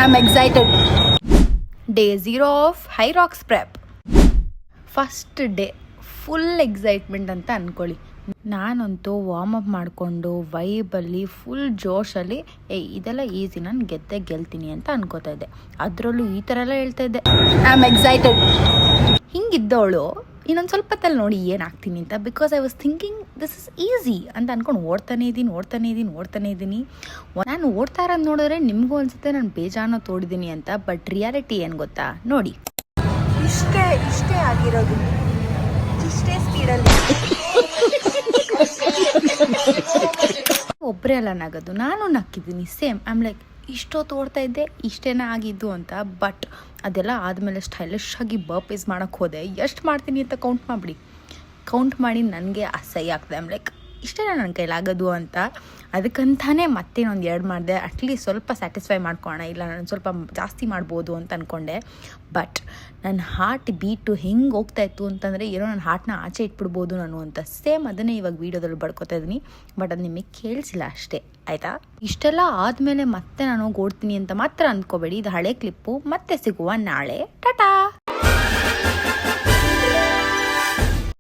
I'm excited. Day 0 of High Rocks Prep. First day full excitement ಅಂತ ಅಂದ್ಕೊಳ್ಳಿ. ನಾನಂತೂ warm up ಮಾಡಿಕೊಂಡು ವೈಬಲ್ಲಿ ಫುಲ್ ಜೋಶಲ್ಲಿ ಇದೆಲ್ಲ ಈಸಿ, ನಾನು ಗೆಲ್ತೀನಿ ಅಂತ ಅನ್ಕೋತಾ ಇದ್ದೆ. ಅದರಲ್ಲೂ ಈ ಥರ ಎಲ್ಲ ಹೇಳ್ತಾ ಇದ್ದೆ, ಐ ಆಮ್ ಎಕ್ಸೈಟೆಡ್. ಹಿಂಗಿದ್ದವಳು ಇನ್ನೊಂದು ಸ್ವಲ್ಪ ಹೊತ್ತಲ್ಲಿ ನೋಡಿ ಏನಾಗ್ತೀನಿ ಅಂತ, because I was thinking this is easy ಅಂತ ಅಂದ್ಕೊಂಡು ಓಡ್ತಾನೇ ಇದ್ದೀನಿ. ನಾನು ಓಡ್ತಾ ಇರೋದು ನೋಡಿದ್ರೆ ನಿಮಗೂ ಅನಿಸುತ್ತೆ ನಾನು ಬೇಜಾನ ತೋಡಿದ್ದೀನಿ ಅಂತ. ಬಟ್ ರಿಯಾಲಿಟಿ ಏನು ಗೊತ್ತಾ, ನೋಡಿ, ಇಷ್ಟೇ ಆಗಿರೋದು, ಇಷ್ಟೇ ಸ್ಪೀಡಲ್ಲಿ. ಒಬ್ಬರೇ ಅಲ್ಲ ನಗೋದು, ನಾನು ನಕ್ಕಿದ್ದೀನಿ ಸೇಮ್. ಐಮ್ ಲೈಕ್, ಇಷ್ಟೊತ್ತು ಓಡ್ತಾ ಇದ್ದೆ, ಇಷ್ಟೇನ ಆಗಿದ್ದು ಅಂತ. ಬಟ್ ಅದೆಲ್ಲ ಆದಮೇಲೆ ಸ್ಟೈಲಿಶ್ ಆಗಿ ಬರ್ಪೀಸ್ ಮಾಡೋಕ್ಕೆ ಹೋದೆ. ಎಷ್ಟು ಮಾಡ್ತೀನಿ ಅಂತ ಕೌಂಟ್ ಮಾಡಿ ನನಗೆ ಅಸಹ್ಯ ಆಗ್ತದೆ. ಐಮ್ ಲೈಕ್, ಇಷ್ಟೇನ ನನ್ನ ಕೈಲಾಗೋದು ಅಂತ. ಅದಕ್ಕಂತಾನೆ ಮತ್ತೇನೊಂದು 2 ಮಾಡಿದೆ, ಅಟ್ಲೀಸ್ಟ್ ಸ್ವಲ್ಪ ಸ್ಯಾಟಿಸ್ಫೈ ಮಾಡ್ಕೊಳ್ಳೋಣ, ಇಲ್ಲ ನಾನು ಸ್ವಲ್ಪ ಜಾಸ್ತಿ ಮಾಡ್ಬೋದು ಅಂತ ಅಂದ್ಕೊಂಡೆ. ಬಟ್ ನನ್ನ ಹಾರ್ಟ್ ಬೀಟು ಹೆಂಗೆ ಹೋಗ್ತಾಯಿತ್ತು ಅಂತಂದರೆ, ಏನೋ ನನ್ನ ಹಾರ್ಟ್ನ ಆಚೆ ಇಟ್ಬಿಡ್ಬೋದು ನಾನು ಅಂತ. ಸೇಮ್ ಅದನ್ನೇ ಇವಾಗ ವೀಡಿಯೋದಲ್ಲಿ ಬಡ್ಕೊತಾ ಇದ್ದೀನಿ. ಬಟ್ ಅದು ನಿಮಗೆ ಕೇಳಿಸಿಲ್ಲ ಅಷ್ಟೇ, ಆಯಿತಾ? ಇಷ್ಟೆಲ್ಲ ಆದಮೇಲೆ ಮತ್ತೆ ನಾನು ಓಡ್ತೀನಿ ಅಂತ ಮಾತ್ರ ಅಂದ್ಕೋಬೇಡಿ. ಇದು ಹಳೆ ಕ್ಲಿಪ್ಪು. ಮತ್ತೆ ಸಿಗುವ ನಾಳೆ. ಟಾಟಾ.